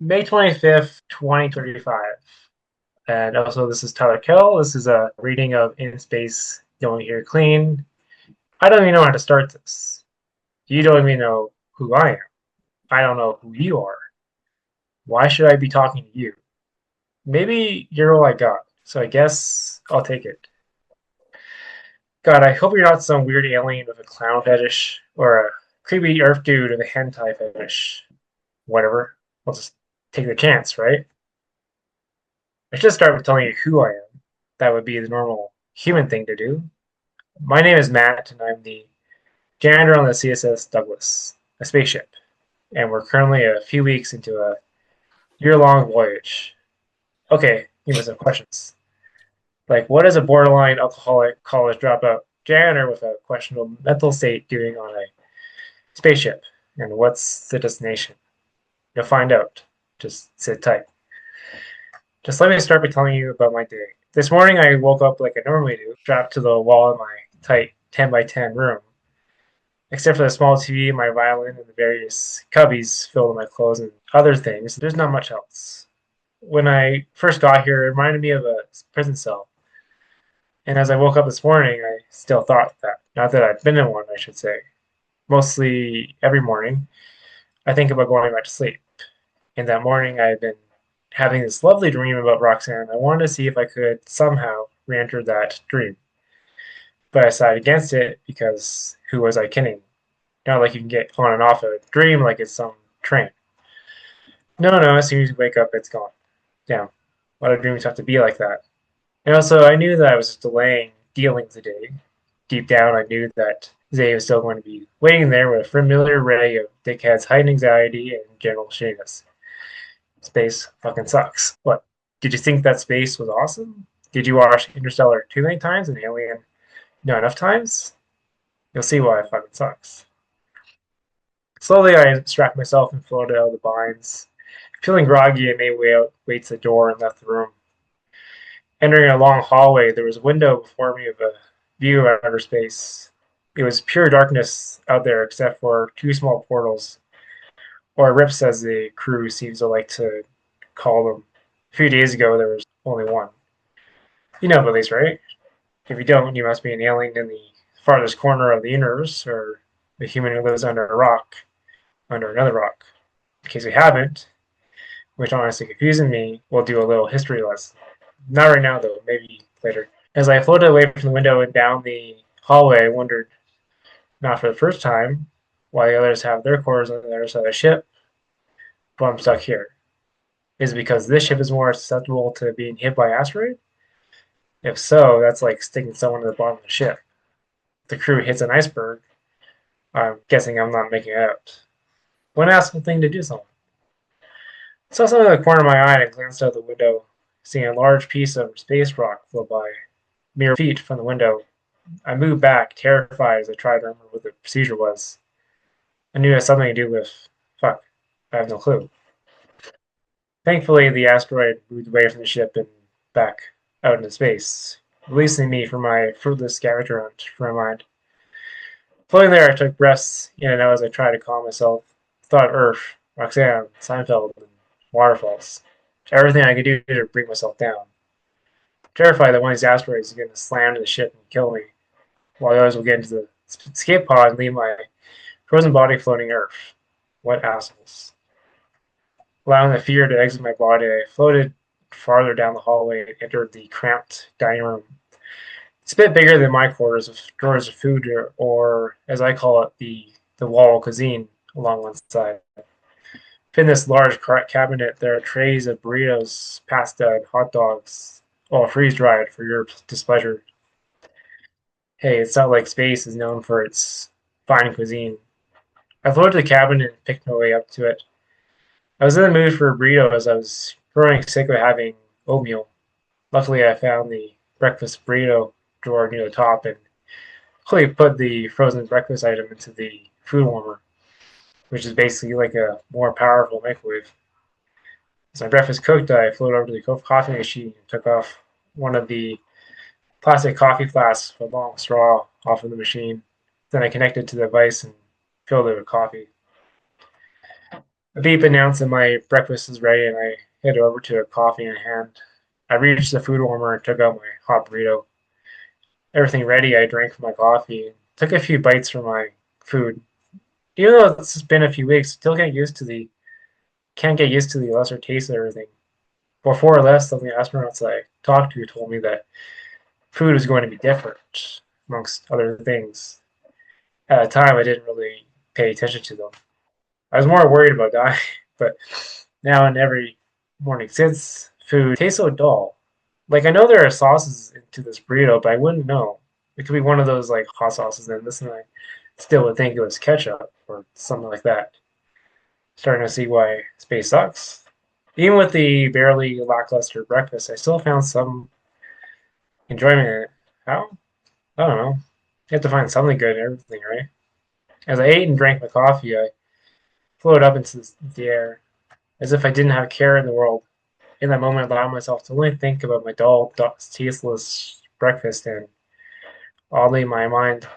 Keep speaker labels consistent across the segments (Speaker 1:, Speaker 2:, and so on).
Speaker 1: May 25th, 2025. And also, this is Tyler Kettle. This is a reading of In Space, Don't Hear Clean. I don't even know how to start this. You don't even know who I am. I don't know who you are. Why should I be talking to you? Maybe you're all I got, so I guess I'll take it. God, I hope you're not some weird alien with a clown fetish or a creepy Earth dude with a hentai fetish. Whatever. I'll just take the chance, right? I should start with telling you who I am. That would be the normal human thing to do. My name is Matt, and I'm the janitor on the CSS Douglas, a spaceship. And we're currently a few weeks into a year-long voyage. Okay, you must have questions. Like, what is a borderline alcoholic college dropout janitor with a questionable mental state doing on a spaceship? And what's the destination? You'll find out. Just sit tight. Just let me start by telling you about my day. This morning I woke up like I normally do, strapped to the wall in my tight 10 by 10 room. Except for the small TV, my violin, and the various cubbies filled with my clothes and other things, there's not much else. When I first got here, it reminded me of a prison cell. And as I woke up this morning, I still thought that. Not that I've been in one, I should say. Mostly every morning, I think about going back to sleep. And that morning, I had been having this lovely dream about Roxanne. I wanted to see if I could somehow re enter that dream. But I decided against it because who was I kidding? Not like you can get on and off a dream like it's some train. No, no, as soon as you wake up, it's gone. Damn. Why do dreams have to be like that? And also, I knew that I was just delaying dealing today. Deep down, I knew that Zay was still going to be waiting there with a familiar array of dickheads, heightened anxiety, and general shittiness. Space fucking sucks. What? Did you think that space was awesome? Did you watch Interstellar too many times and Alien not enough times? You'll see why it fucking sucks. Slowly, I distracted myself and floated out of the blinds. Feeling groggy, I made way to the door and left the room. Entering a long hallway, there was a window before me with a view of outer space. It was pure darkness out there except for two small portals, or rips as the crew seems to like to call them. A few days ago, there was only one. You know about these, right? If you don't, you must be an alien in the farthest corner of the universe, or a human who lives under a rock, under another rock. In case you haven't, which honestly confusing me, we'll do a little history lesson. Not right now, though, maybe later. As I floated away from the window and down the hallway, I wondered, not for the first time, why the others have their quarters on the other side of the ship, but I'm stuck here. Is it because this ship is more susceptible to being hit by an asteroid? If so, that's like sticking someone to the bottom of the ship. If the crew hits an iceberg, I'm guessing I'm not making it out. One asshole thing to do something. I saw something in the corner of my eye and glanced out the window, seeing a large piece of space rock float by, mere feet from the window. I moved back, terrified as I tried to remember what the procedure was. I knew it had something to do with. Fuck, I have no clue. Thankfully, the asteroid moved away from the ship and back out into space, releasing me from my fruitless scavenger hunt for my mind. Floating there, I took breaths in and out as I tried to calm myself. Thought of Earth, Roxanne, Seinfeld, and waterfalls. Everything I could do to bring myself down. Terrified that one of these asteroids is going to slam into the ship and kill me, while the others will get into the escape pod and leave my frozen body floating Earth. What assholes. Allowing the fear to exit my body, I floated farther down the hallway and entered the cramped dining room. It's a bit bigger than my quarters, with drawers of food, or as I call it, the wall cuisine along one side. In this large cabinet, there are trays of burritos, pasta, and hot dogs, all freeze dried for your displeasure. Hey, it's not like space is known for its fine cuisine. I floated to the cabinet and picked my way up to it. I was in the mood for a burrito as I was growing sick of having oatmeal. Luckily, I found the breakfast burrito drawer near the top and quickly put the frozen breakfast item into the food warmer, which is basically like a more powerful microwave. As my breakfast cooked, I floated over to the coffee machine and took off one of the plastic coffee flasks with a long straw off of the machine. Then I connected to the device and filled it with coffee. A beep announced that my breakfast is ready, and I headed over to a coffee in hand. I reached the food warmer and took out my hot burrito. Everything ready, I drank my coffee, took a few bites from my food. Even though it's been a few weeks, still can't get used to the lesser taste of everything. Before I left, some of the astronauts I talked to told me that food was going to be different, amongst other things. At the time, I didn't really pay attention to them. I was more worried about dying, but now and every morning since, food tastes so dull. Like I know there are sauces into this burrito, but I wouldn't know. It could be one of those like hot sauces, and this and I still would think it was ketchup or something like that. Starting to see why space sucks. Even with the barely lackluster breakfast, I still found some enjoyment in it. How? I don't know. You have to find something good in everything, right? As I ate and drank my coffee, I floated up into the air, as if I didn't have a care in the world. In that moment, I allowed myself to only think about my dull, tasteless breakfast, and oddly, my mind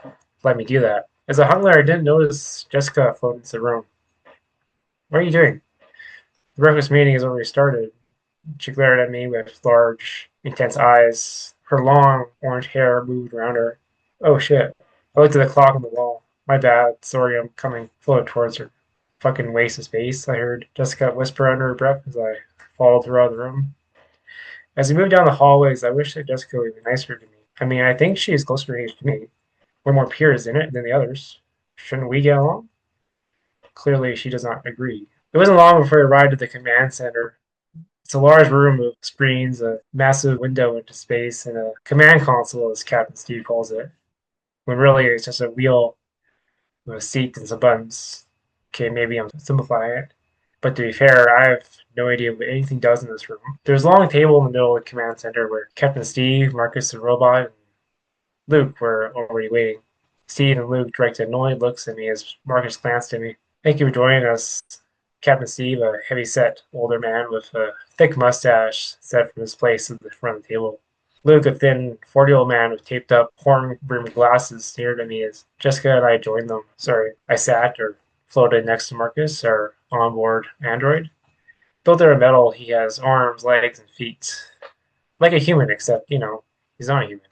Speaker 1: let me do that. As I hung there, I didn't notice Jessica float into the room. What are you doing? The breakfast meeting has already started. She glared at me with large, intense eyes. Her long, orange hair moved around her. Oh shit. I looked at the clock on the wall. My bad. Sorry, I'm coming. Floated towards her. Fucking waste of space, I heard Jessica whisper under her breath as I followed her out of the room. As we moved down the hallways, I wish that Jessica would be nicer to me. I mean, I think she is closer in age to me. We're more peers in it than the others. Shouldn't we get along? Clearly, she does not agree. It wasn't long before we arrived at the command center. It's a large room of screens, a massive window into space, and a command console, as Captain Steve calls it, when really it's just a wheel with a seat and some buttons. Okay, maybe I'm simplifying it. But to be fair, I have no idea what anything does in this room. There's a long table in the middle of the command center where Captain Steve, Marcus the robot, and Luke were already waiting. Steve and Luke directed annoyed looks at me as Marcus glanced at me. Thank you for joining us. Captain Steve, a heavy-set older man with a thick mustache, sat from his place at the front of the table. Luke, a thin, 40-year-old man with taped-up, horn-rimmed glasses, stared at me as Jessica and I joined them. Sorry, I sat or floated next to Marcus, our onboard android. Built out of metal, he has arms, legs, and feet. Like a human, except, he's not a human.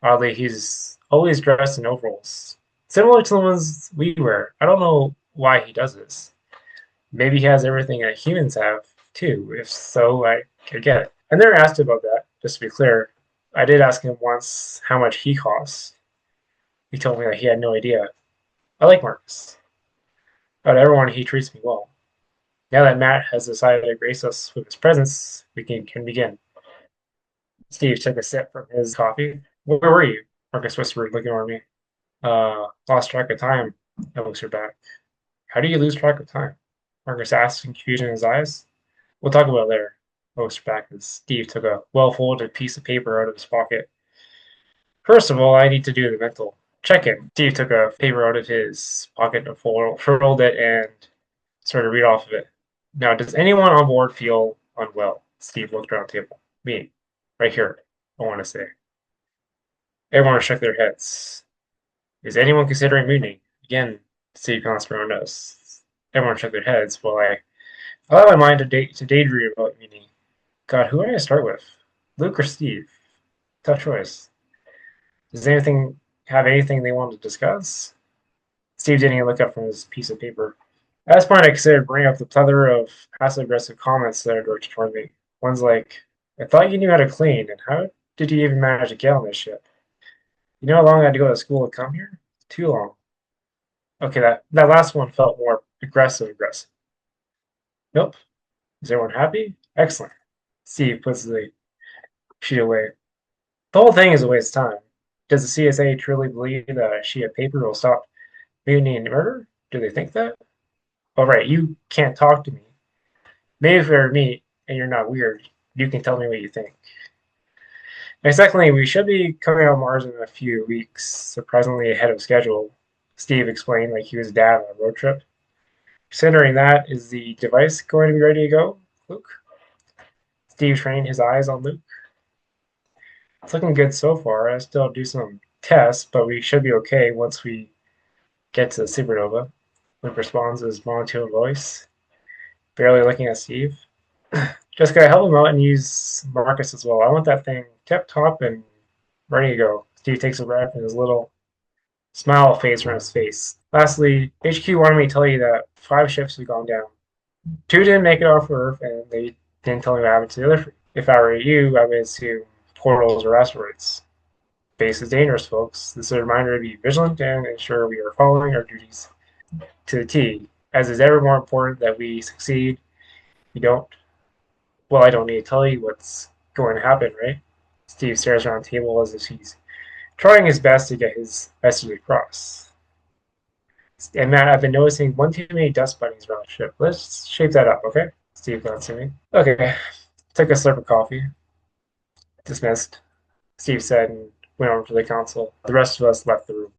Speaker 1: Oddly, he's always dressed in overalls, similar to the ones we wear. I don't know why he does this. Maybe he has everything that humans have, too. If so, I could get it. I never asked him about that, just to be clear. I did ask him once how much he costs. He told me that he had no idea. I like Marcus. Out of everyone, he treats me well. Now that Matt has decided to grace us with his presence, we can begin. Steve took a sip from his coffee. Where were you? Marcus whispered, looking over me. Lost track of time. I looked her back. How do you lose track of time? Marcus asked, in confusion in his eyes. We'll talk about it later. I looked back as Steve took a well-folded piece of paper out of his pocket. First of all, I need to do the mental check-in. Steve took a paper out of his pocket and furled it and started to read off of it. Now, does anyone on board feel unwell? Steve looked around the table. Me. Right here, I want to say. Everyone shook their heads. Is anyone considering mutiny? Again, Steve glanced around us. Everyone shook their heads while I allowed my mind to daydream about mutiny. God, who do I start with? Luke or Steve? Tough choice. Does anything have anything they want to discuss? Steve didn't even look up from his piece of paper. At this point, I considered bringing up the plethora of passive-aggressive comments that are directed toward me. One's like, I thought you knew how to clean, and how did you even manage to get on this ship? You know how long I had to go to school to come here? Too long. Okay, that last one felt more aggressive. Nope. Is everyone happy? Excellent. Steve puts the sheet away. The whole thing is a waste of time. Does the CSA truly believe that a sheet of paper will stop mutiny and murder? Do they think that? All right, you can't talk to me. Maybe if you're me and you're not weird, you can tell me what you think. And secondly, we should be coming on Mars in a few weeks, surprisingly ahead of schedule. Steve explained like he was dad on a road trip. Considering that, is the device going to be ready to go, Luke? Steve trained his eyes on Luke. It's looking good so far. I still do some tests, but we should be okay once we get to the supernova. Luke responds his monotone voice. barely looking at Steve. Just gotta help him out and use Marcus as well. I want that thing tip top and ready to go. Steve takes a breath and his little smile fades from his face. Lastly, HQ wanted me to tell you that 5 ships have gone down. 2 didn't make it off Earth, and they didn't tell me what happened to the other 3. If I were you, I would assume portals or asteroids. Space is dangerous, folks. This is a reminder to be vigilant and ensure we are following our duties to the T. As is ever more important that we succeed, you don't. Well, I don't need to tell you what's going to happen, right? Steve stares around the table as if he's trying his best to get his message across. And Matt, I've been noticing one too many dust bunnies around the ship. Let's shape that up, okay? Steve glanced at me. Okay. Took a slurp of coffee. Dismissed, Steve said, and went over to the console. The rest of us left the room.